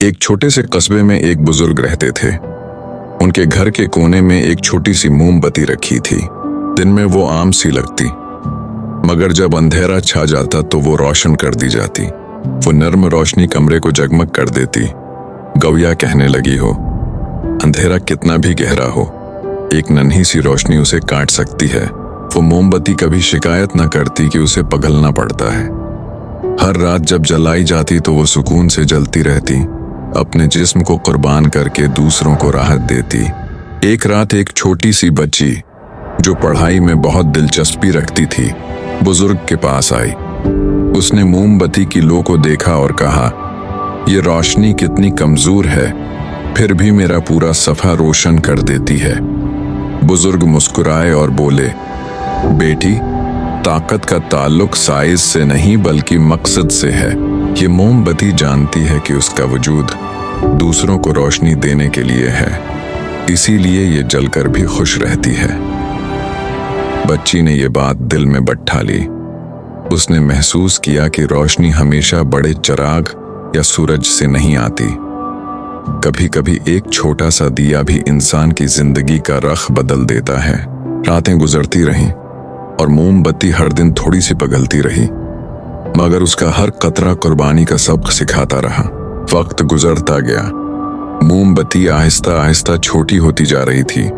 एक छोटे से कस्बे में एक बुजुर्ग रहते थे। उनके घर के कोने में एक छोटी सी मोमबत्ती रखी थी। दिन में वो आम सी लगती, मगर जब अंधेरा छा जाता तो वो रोशन कर दी जाती। वो नर्म रोशनी कमरे को जगमग कर देती। गौया कहने लगी हो, अंधेरा कितना भी गहरा हो, एक नन्ही सी रोशनी उसे काट सकती है। वो मोमबत्ती कभी शिकायत न करती कि उसे पिघलना पड़ता है। हर रात जब जलाई जाती तो वो सुकून से जलती रहती, अपने जिस्म को कुर्बान करके दूसरों को राहत देती। एक रात एक छोटी सी बच्ची जो पढ़ाई में बहुत दिलचस्पी रखती थी, बुजुर्ग के पास आई। उसने मोमबत्ती की लो को देखा और कहा, ये रोशनी कितनी कमजोर है, फिर भी मेरा पूरा सफा रोशन कर देती है। बुजुर्ग मुस्कुराए और बोले, बेटी, ताकत का ताल्लुक साइज से नहीं बल्कि मकसद से है। ये मोमबत्ती जानती है कि उसका वजूद दूसरों को रोशनी देने के लिए है, इसीलिए ये जलकर भी खुश रहती है। बच्ची ने ये बात दिल में बैठा ली। उसने महसूस किया कि रोशनी हमेशा बड़े चिराग या सूरज से नहीं आती। कभी कभी एक छोटा सा दिया भी इंसान की जिंदगी का रख बदल देता है। रातें गुजरती रहीं और मोमबत्ती हर दिन थोड़ी सी पिघलती रही, मगर उसका हर कतरा कुर्बानी का सबक सिखाता रहा। वक्त गुजरता गया, मोमबत्ती आहिस्ता आहिस्ता छोटी होती जा रही थी,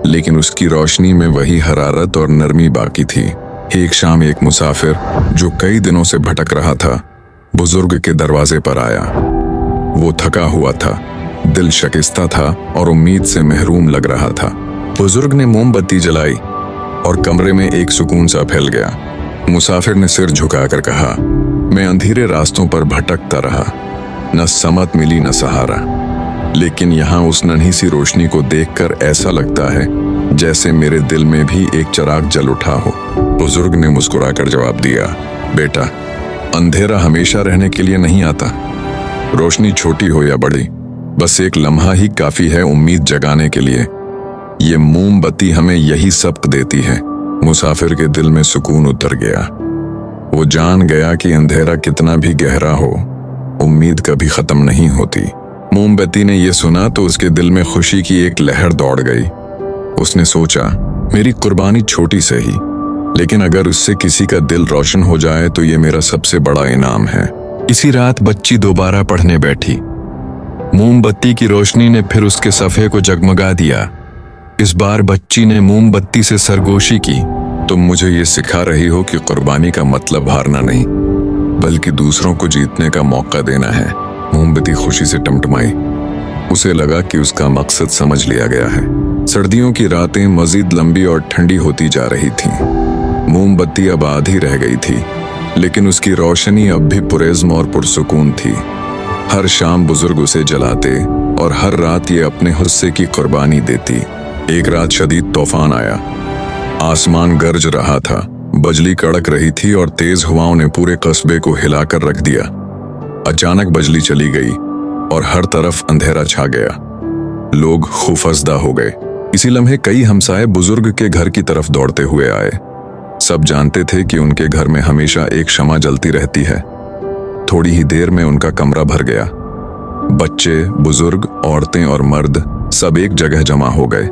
लेकिन उसकी रोशनी में वही हरारत और नरमी बाकी थी। एक शाम एक मुसाफिर जो कई दिनों से भटक रहा था, बुजुर्ग के दरवाजे पर आया। वो थका हुआ था, दिल शिकस्ता था और उम्मीद से महरूम लग रहा था। बुजुर्ग ने मोमबत्ती जलाई और कमरे में एक सुकून सा फैल गया। मुसाफिर ने सिर झुकाकर कहा, मैं अंधेरे रास्तों पर भटकता रहा, न समत मिली न सहारा, लेकिन यहाँ उस नन्ही सी रोशनी को देखकर ऐसा लगता है जैसे मेरे दिल में भी एक चिराग जल उठा हो। बुजुर्ग ने मुस्कुराकर जवाब दिया, बेटा, अंधेरा हमेशा रहने के लिए नहीं आता। रोशनी छोटी हो या बड़ी, बस एक लम्हा ही काफी है उम्मीद जगाने के लिए। ये मोमबत्ती हमें यही सबक देती है। मुसाफिर के दिल में सुकून उतर गया। वो जान गया कि अंधेरा कितना भी गहरा हो, उम्मीद कभी खत्म नहीं होती। मोमबत्ती ने यह सुना तो उसके दिल में खुशी की एक लहर दौड़ गई। उसने सोचा, मेरी कुर्बानी छोटी से ही, लेकिन अगर उससे किसी का दिल रोशन हो जाए तो ये मेरा सबसे बड़ा इनाम है। इसी रात बच्ची दोबारा पढ़ने बैठी। मोमबत्ती की रोशनी ने फिर उसके सफ़े को जगमगा दिया। इस बार बच्ची ने मोमबत्ती से सरगोशी की, तुम मुझे ये सिखा रही हो कि कुर्बानी का मतलब हारना नहीं, बल्कि दूसरों को जीतने का मौका देना है। मोमबत्ती खुशी से टमटमाई। उसे लगा कि उसका मकसद समझ लिया गया है। सर्दियों की रातें मजीद लंबी और ठंडी होती जा रही थीं। मोमबत्ती अब आधी रह गई थी, लेकिन उसकी रोशनी अब भी पुरेज़्म और पुरसुकून थी। हर शाम बुजुर्ग उसे जलाते और हर रात ये अपने हिस्से की कुर्बानी देती। एक रात शदीद तूफान आया। आसमान गरज रहा था, बिजली कड़क रही थी और तेज हवाओं ने पूरे कस्बे को हिलाकर रख दिया। अचानक बिजली चली गई और हर तरफ अंधेरा छा गया। लोग खौफजदा हो गए। इसी लम्हे कई हमसाए बुजुर्ग के घर की तरफ दौड़ते हुए आए। सब जानते थे कि उनके घर में हमेशा एक शमा जलती रहती है। थोड़ी ही देर में उनका कमरा भर गया। बच्चे, बुजुर्ग, औरतें और मर्द सब एक जगह जमा हो गए।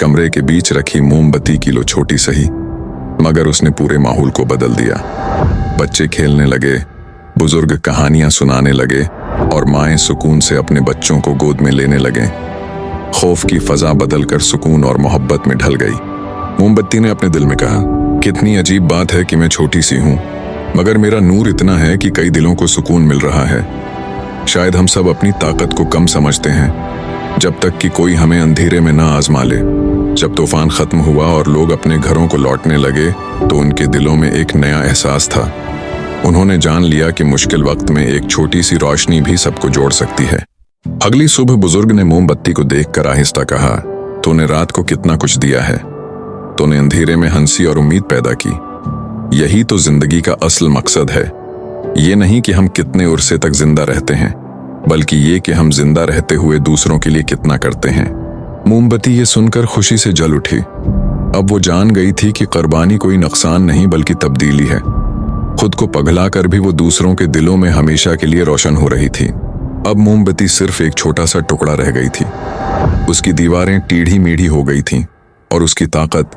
कमरे के बीच रखी मोमबत्ती की लो छोटी सही, मगर उसने पूरे माहौल को बदल दिया। बच्चे खेलने लगे, बुजुर्ग कहानियां सुनाने लगे और माएं सुकून से अपने बच्चों को गोद में लेने लगे। खौफ की फजा बदलकर सुकून और मोहब्बत में ढल गई। मोमबत्ती ने अपने दिल में कहा, कितनी अजीब बात है कि मैं छोटी सी हूं, मगर मेरा नूर इतना है कि कई दिलों को सुकून मिल रहा है। शायद हम सब अपनी ताकत को कम समझते हैं, जब तक कि कोई हमें अंधेरे में ना आजमा ले। जब तूफान खत्म हुआ और लोग अपने घरों को लौटने लगे तो उनके दिलों में एक नया एहसास था। उन्होंने जान लिया कि मुश्किल वक्त में एक छोटी सी रोशनी भी सबको जोड़ सकती है। अगली सुबह बुजुर्ग ने मोमबत्ती को देखकर आहिस्ता कहा, तूने रात को कितना कुछ दिया है। तूने अंधेरे में हंसी और उम्मीद पैदा की। यही तो जिंदगी का असल मकसद है। ये नहीं कि हम कितने उर्से तक जिंदा रहते हैं, बल्कि ये कि हम जिंदा रहते हुए दूसरों के लिए कितना करते हैं। मोमबत्ती ये सुनकर खुशी से जल उठी। अब वो जान गई थी कि कुर्बानी कोई नुकसान नहीं बल्कि तब्दीली है। खुद को पगला कर भी वो दूसरों के दिलों में हमेशा के लिए रोशन हो रही थी। अब मोमबत्ती सिर्फ एक छोटा सा टुकड़ा रह गई थी। उसकी दीवारें टीढ़ी मीढ़ी हो गई थीं और उसकी ताकत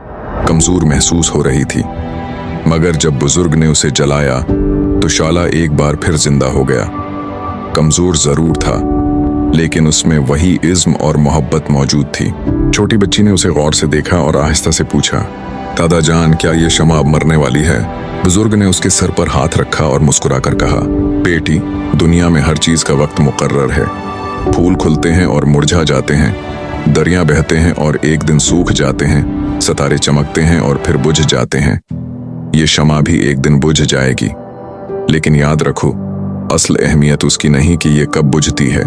कमजोर महसूस हो रही थी। मगर जब बुजुर्ग ने उसे जलाया तो शाला एक बार फिर जिंदा हो गया। कमजोर जरूर था, लेकिन उसमें वही इज्म और मोहब्बत मौजूद थी। छोटी बच्ची ने उसे गौर से देखा और आहिस्ता से पूछा, दादा जान, क्या ये शमा अब मरने वाली है? बुजुर्ग ने उसके सर पर हाथ रखा और मुस्कुराकर कहा, बेटी, दुनिया में हर चीज का वक्त मुकर्रर है। फूल खुलते हैं और मुरझा जाते हैं, दरिया बहते हैं और एक दिन सूख जाते हैं, सितारे चमकते हैं और फिर बुझ जाते हैं। ये शमा भी एक दिन बुझ जाएगी, लेकिन याद रखो, असल अहमियत उसकी नहीं कि ये कब बुझती है,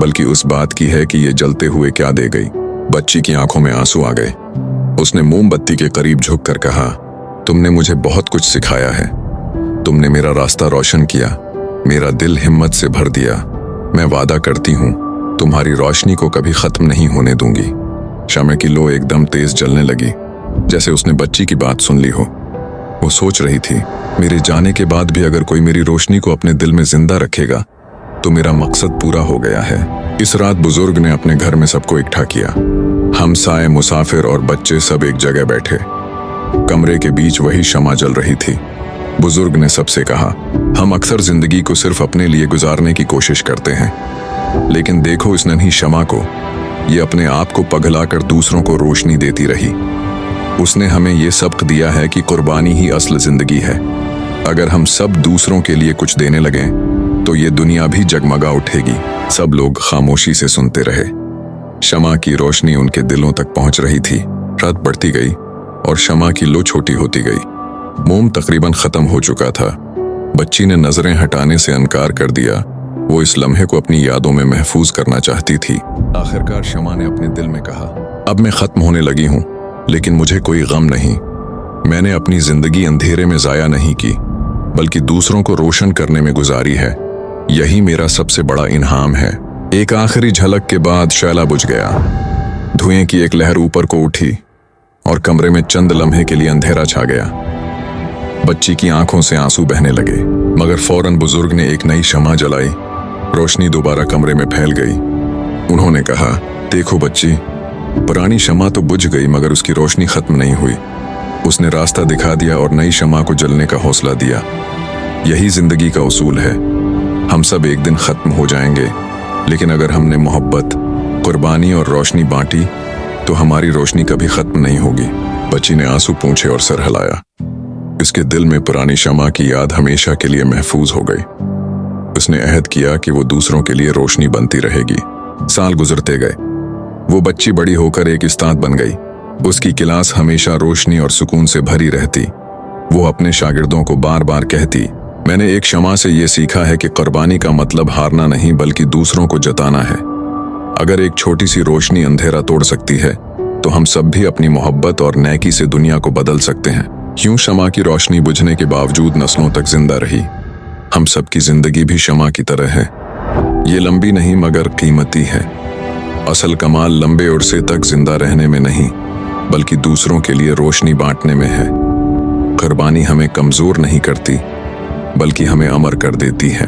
बल्कि उस बात की है कि ये जलते हुए क्या दे गई। बच्ची की आंखों में आंसू आ गए। उसने मोमबत्ती के करीब झुककर कहा, तुमने मुझे बहुत कुछ सिखाया है। तुमने मेरा रास्ता रोशन किया, मेरा दिल हिम्मत से भर दिया। मैं वादा करती हूँ, तुम्हारी रोशनी को कभी खत्म नहीं होने दूंगी। शमे की लो एकदम तेज जलने लगी, जैसे उसने बच्ची की बात सुन ली हो। वो सोच रही थी, मेरे जाने के बाद भी अगर कोई मेरी रोशनी को अपने दिल में जिंदा रखेगा तो मेरा मकसद पूरा हो गया है। इस रात बुजुर्ग ने अपने घर में सबको इकट्ठा किया। हमसाए, मुसाफिर और बच्चे सब एक जगह बैठे। कमरे के बीच वही शमा जल रही थी। बुजुर्ग ने सबसे कहा, हम अक्सर जिंदगी को सिर्फ अपने लिए गुजारने की कोशिश करते हैं, लेकिन देखो इस नन्ही शमा को, ये अपने आप को पगलाकर दूसरों को रोशनी देती रही। उसने हमें ये सबक दिया है कि कुर्बानी ही असल जिंदगी है। अगर हम सब दूसरों के लिए कुछ देने लगें तो ये दुनिया भी जगमगा उठेगी। सब लोग खामोशी से सुनते रहे। शमा की रोशनी उनके दिलों तक पहुंच रही थी। रात बढ़ती गई और शमा की लो छोटी होती गई। मोम तकरीबन खत्म हो चुका था। बच्ची ने नजरें हटाने से इनकार कर दिया। वो इस लम्हे को अपनी यादों में महफूज करना चाहती थी। आखिरकार शमा ने अपने दिल में कहा, अब मैं खत्म होने लगी हूं, लेकिन मुझे कोई गम नहीं। मैंने अपनी जिंदगी अंधेरे में जाया नहीं की, बल्कि दूसरों को रोशन करने में गुजारी है। यही मेरा सबसे बड़ा इनाम है। एक आखिरी झलक के बाद शैला बुझ गया। धुएं की एक लहर ऊपर को उठी और कमरे में चंद लम्हे के लिए अंधेरा छा गया। बच्ची की आंखों से आंसू बहने लगे, मगर फौरन बुजुर्ग ने एक नई शमा जलाई। रोशनी दोबारा कमरे में फैल गई। उन्होंने कहा, देखो बच्ची, पुरानी शमा तो बुझ गई, मगर उसकी रोशनी खत्म नहीं हुई। उसने रास्ता दिखा दिया और नई शमा को जलने का हौसला दिया। यही जिंदगी का उसूल है। हम सब एक दिन खत्म हो जाएंगे, लेकिन अगर हमने मोहब्बत, कुर्बानी और रोशनी बांटी तो हमारी रोशनी कभी खत्म नहीं होगी। बच्ची ने आंसू पूंछे और सर हिलाया। इसके दिल में पुरानी शमा की याद हमेशा के लिए महफूज हो गई। उसने अहद किया कि वो दूसरों के लिए रोशनी बनती रहेगी। साल गुजरते गए। वो बच्ची बड़ी होकर एक उस्ताद बन गई। उसकी क्लास हमेशा रोशनी और सुकून से भरी रहती। वो अपने शागिर्दों को बार बार कहती, मैंने एक शमा से ये सीखा है कि कुर्बानी का मतलब हारना नहीं, बल्कि दूसरों को जताना है। अगर एक छोटी सी रोशनी अंधेरा तोड़ सकती है, तो हम सब भी अपनी मोहब्बत और नेकी से दुनिया को बदल सकते हैं। यूं शमा की रोशनी बुझने के बावजूद नस्लों तक जिंदा रही। हम सब की जिंदगी भी शमा की तरह है। ये लंबी नहीं मगर कीमती है। असल कमाल लंबे अरसे तक जिंदा रहने में नहीं, बल्कि दूसरों के लिए रोशनी बांटने में है। कुर्बानी हमें कमजोर नहीं करती, बल्कि हमें अमर कर देती है।